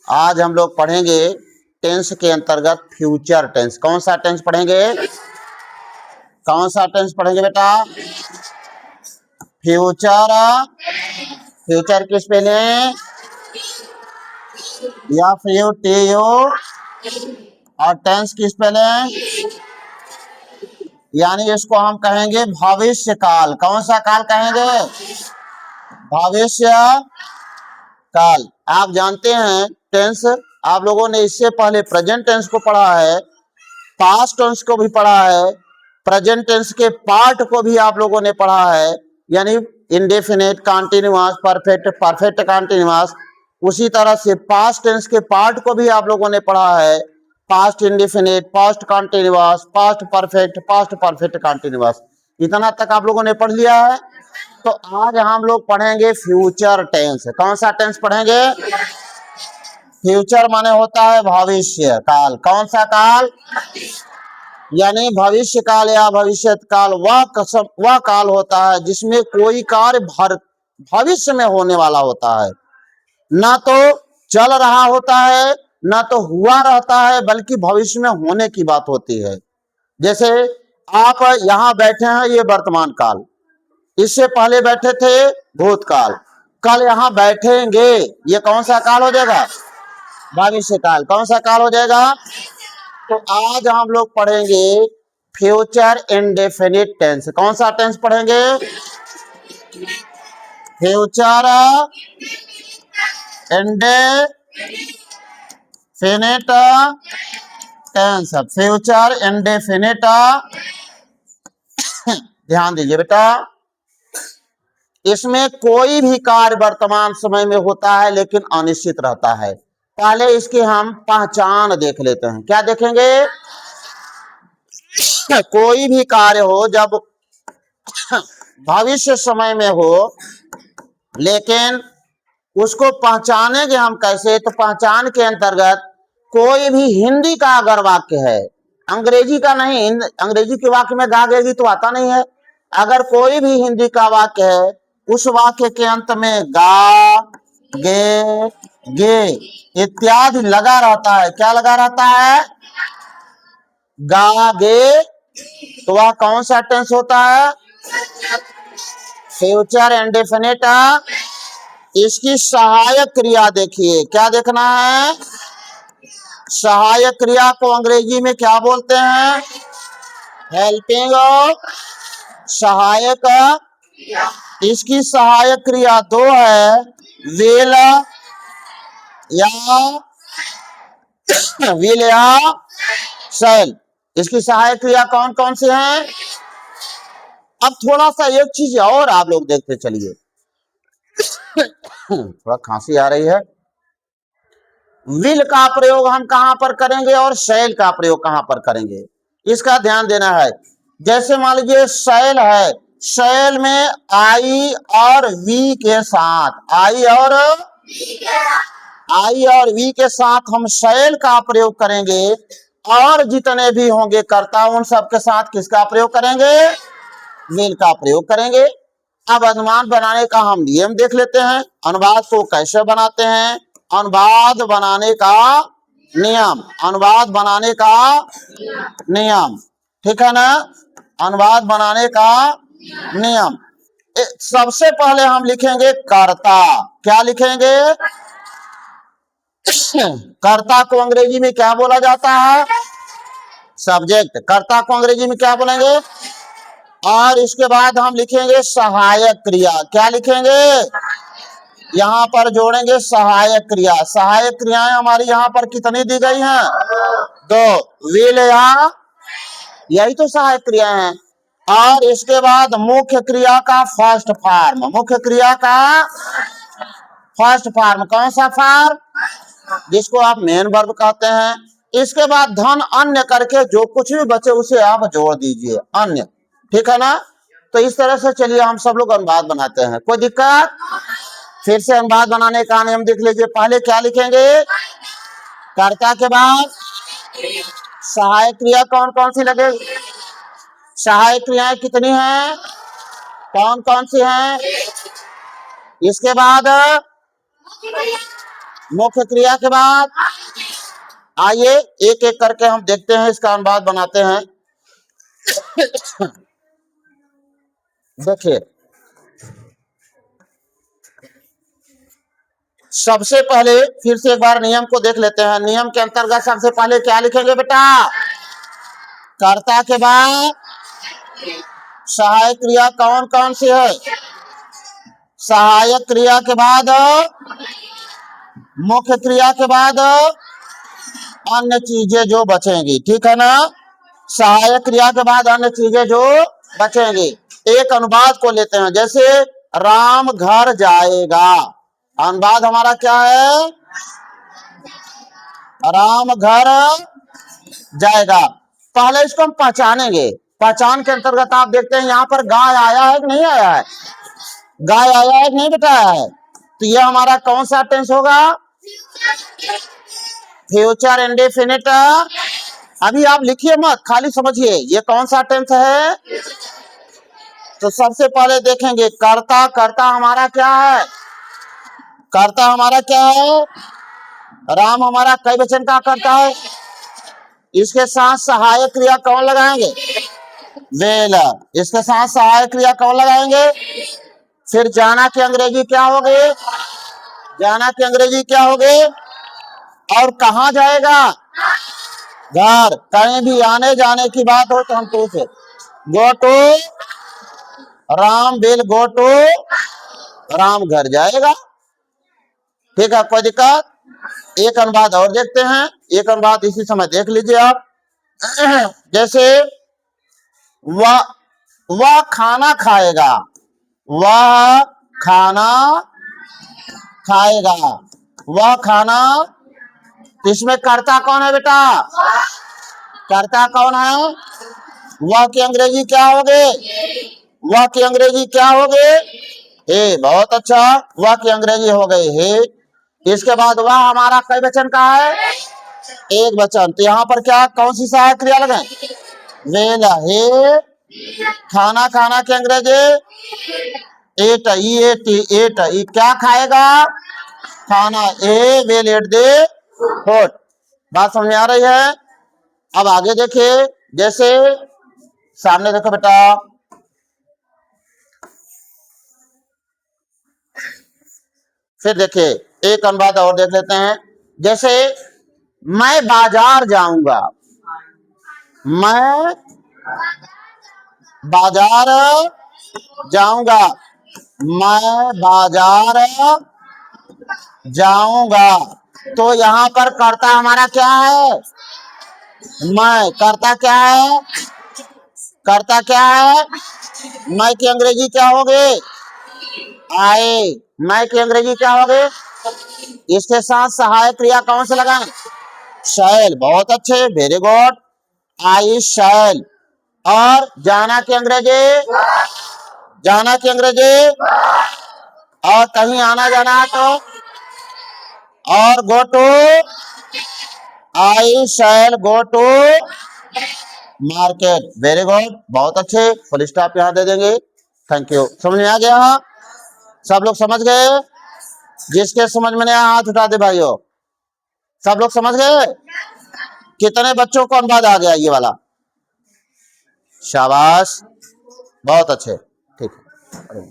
आज हम लोग पढ़ेंगे टेंस के अंतर्गत फ्यूचर टेंस। कौन सा टेंस पढ़ेंगे? कौन सा टेंस पढ़ेंगे बेटा? फ्यूचर। फ्यूचर की स्पेलिंग FUTU और टेंस की स्पेलिंग यानी इसको हम कहेंगे भविष्य काल। कौन सा काल कहेंगे? भविष्य काल। आप जानते हैं टेंस, आप लोगों ने इससे पहले प्रेजेंट टेंस को पढ़ा है, पास्ट टेंस को भी पढ़ा है, प्रेजेंट टेंस के पार्ट को भी आप लोगों ने पढ़ा है, यानी indefinite, continuous, perfect, perfect continuous. उसी तरह से पास्ट टेंस के पार्ट को भी आप लोगों ने पढ़ा है, past indefinite, past continuous, past perfect continuous. इतना तक आप लोगों ने पढ़ लिया है। तो आज हम लोग पढ़ेंगे फ्यूचर टेंस। कौन सा टेंस पढ़ेंगे? फ्यूचर माने होता है भविष्य काल। कौन सा काल? यानी भविष्य काल या भविष्य काल वह काल होता है जिसमें कोई कार्य भविष्य में होने वाला होता है, ना तो चल रहा होता है, ना तो हुआ रहता है, बल्कि भविष्य में होने की बात होती है। जैसे आप यहां बैठे हैं, ये वर्तमान काल, इससे पहले बैठे थे भूतकाल, कल यहां बैठेंगे, ये कौन सा काल हो जाएगा? भविष्य काल। कौन सा काल हो जाएगा? तो आज हम लोग पढ़ेंगे फ्यूचर इंडेफिनिट टेंस। कौन सा टेंस पढ़ेंगे? Future indefinite tense. Future indefinite. ध्यान दीजिए बेटा, इसमें कोई भी कार्य वर्तमान समय में होता है लेकिन अनिश्चित रहता है। पहले इसकी हम पहचान देख लेते हैं। क्या देखेंगे? कोई भी कार्य हो जब भविष्य समय में हो, लेकिन उसको पहचानेंगे हम कैसे? तो पहचान के अंतर्गत कोई भी हिंदी का अगर वाक्य है, अंग्रेजी का नहीं, अंग्रेजी के वाक्य में गा गेगी तो आता नहीं है। अगर कोई भी हिंदी का वाक्य है, उस वाक्य के अंत में गा, गे, गे इत्यादि लगा रहता है। क्या लगा रहता है? गा, गे। तो वह कौन सा टेंस होता है? Future indefinite. इसकी सहायक क्रिया देखिए, क्या देखना है? सहायक क्रिया को अंग्रेजी में क्या बोलते हैं? हेल्पिंग। सहायक। इसकी सहायक क्रिया दो है, विल या शैल। इसकी सहायक क्रिया कौन कौन सी है? अब थोड़ा सा एक चीज और आप लोग देखते चलिए, थोड़ा खांसी आ रही है। विल का प्रयोग हम कहां पर करेंगे और शैल का प्रयोग कहां पर करेंगे, इसका ध्यान देना है। जैसे मान लीजिए शैल है, शैल में आई और वी के साथ, आई और वी के साथ हम शैल का प्रयोग करेंगे, और जितने भी होंगे कर्ता उन सब के साथ किसका प्रयोग करेंगे? विल का प्रयोग करेंगे। अब अनुमान बनाने का हम नियम देख लेते हैं। अनुवाद को कैसे बनाते हैं? अनुवाद बनाने का नियम, अनुवाद बनाने का नियम, ठीक है ना? अनुवाद बनाने का नियम। सबसे पहले हम लिखेंगे कर्ता। क्या लिखेंगे? कर्ता को अंग्रेजी में क्या बोला जाता है? सब्जेक्ट। कर्ता को अंग्रेजी में क्या बोलेंगे? और इसके बाद हम लिखेंगे सहायक क्रिया। क्या लिखेंगे? यहां पर जोड़ेंगे सहायक क्रिया। सहायक क्रियाएं हमारी यहां पर कितनी दी गई हैं? दो, विल या, यही तो सहायक क्रियाएं हैं। और इसके बाद मुख्य क्रिया का फर्स्ट फॉर्म। मुख्य क्रिया का फर्स्ट फॉर्म कौन सा फॉर्म? जिसको आप मेन वर्ब कहते हैं। इसके बाद धन अन्य करके जो कुछ भी बचे उसे आप जोड़ दीजिए, अन्य, ठीक है ना? तो इस तरह से चलिए हम सब लोग अनुवाद बनाते हैं। कोई दिक्कत? फिर से अनुवाद बनाने का नियम देख लीजिए। पहले क्या लिखेंगे? कर्ता के बाद सहायक क्रिया कौन कौन सी लगेगी? सहायक क्रियाएं कितनी हैं? कौन कौन सी हैं? इसके बाद मुख्य क्रिया के बाद आइए एक एक करके हम देखते हैं, इसका अनुवाद बनाते हैं। देखिए, सबसे पहले फिर से एक बार नियम को देख लेते हैं। नियम के अंतर्गत सबसे पहले क्या लिखेंगे बेटा? कर्ता के बाद सहायक क्रिया कौन कौन सी है? सहायक क्रिया के बाद मुख्य क्रिया के बाद अन्य चीजें जो बचेंगी, ठीक है ना? सहायक क्रिया के बाद अन्य चीजें जो बचेंगी। एक अनुवाद को लेते हैं, जैसे राम घर जाएगा। अनुवाद हमारा क्या है? राम घर जाएगा। पहले इसको हम पहचानेंगे। पहचान के अंतर्गत आप देखते हैं यहाँ पर गाय आया है कि नहीं आया है? गाय आया है कि नहीं बेटा है? तो यह हमारा कौन सा टेंस होगा? Future indefinite. अभी आप लिखिए मत, खाली समझिए ये कौन सा टेंस है। तो सबसे पहले देखेंगे कर्ता। कर्ता हमारा क्या है? कर्ता हमारा क्या है? राम हमारा कई वचन का कर्ता है। इसके साथ सहायक क्रिया कौन लगाएंगे? वेल। इसके साथ सहायक क्रिया कौन लगाएंगे? फिर जाना की अंग्रेजी क्या होगी? जाना की अंग्रेजी क्या होगी? और कहां जाएगा? घर। कहीं भी आने जाने की बात हो तो हम पूछे go to Ram will go to, Ram घर जाएगा। ठीक है, कोई दिक्कत? एक अनुवाद और देखते हैं। एक अनुवाद इसी समय देख लीजिए आप। जैसे वह खाना खाएगा। वह खाना खाएगा। वह खाना, इसमें कर्ता कौन है बेटा? कर्ता कौन है? वह की अंग्रेजी क्या होगी? वह की अंग्रेजी क्या होगी? हे। बहुत अच्छा, वह की अंग्रेजी हो गई हे। इसके बाद वह हमारा कई वचन का है? एक वचन। तो यहाँ पर क्या कौन सी सहायक क्रिया लगाएं? वेल। हे खाना, खाना की अंग्रेजी एट। एट क्या खाएगा? खाना। ए विल एट दे फूड। बात समझ में आ रही है? अब आगे देखिए, जैसे सामने देखो बेटा, फिर देखिए एक अनुवाद और देख लेते हैं। जैसे मैं बाजार जाऊंगा। मैं बाजार जाऊंगा। मैं बाजार जाऊंगा। तो यहाँ पर कर्ता हमारा क्या है? मैं। कर्ता क्या है? कर्ता क्या है? मैं की अंग्रेजी क्या होगी? आई। मैं की अंग्रेजी क्या होगी? इसके साथ सहायक क्रिया कौन से लगाएं? शैल। बहुत अच्छे, वेरी गुड। आई शैल। और जाना की अंग्रेजी? जाना की अंग्रेजी? और कहीं आना जाना है तो? और go to, I shall go to market. Very good, बहुत अच्छे। फुल स्टॉप यहाँ दे देंगे। Thank you. समझ में आ गया? सब लोग समझ गए? जिसके समझ में नहीं आया हाथ उठा दे भाइयों। सब लोग समझ गए? कितने बच्चों को अनुवाद आ गया ये वाला? शाबाश, बहुत अच्छे। ठीक है।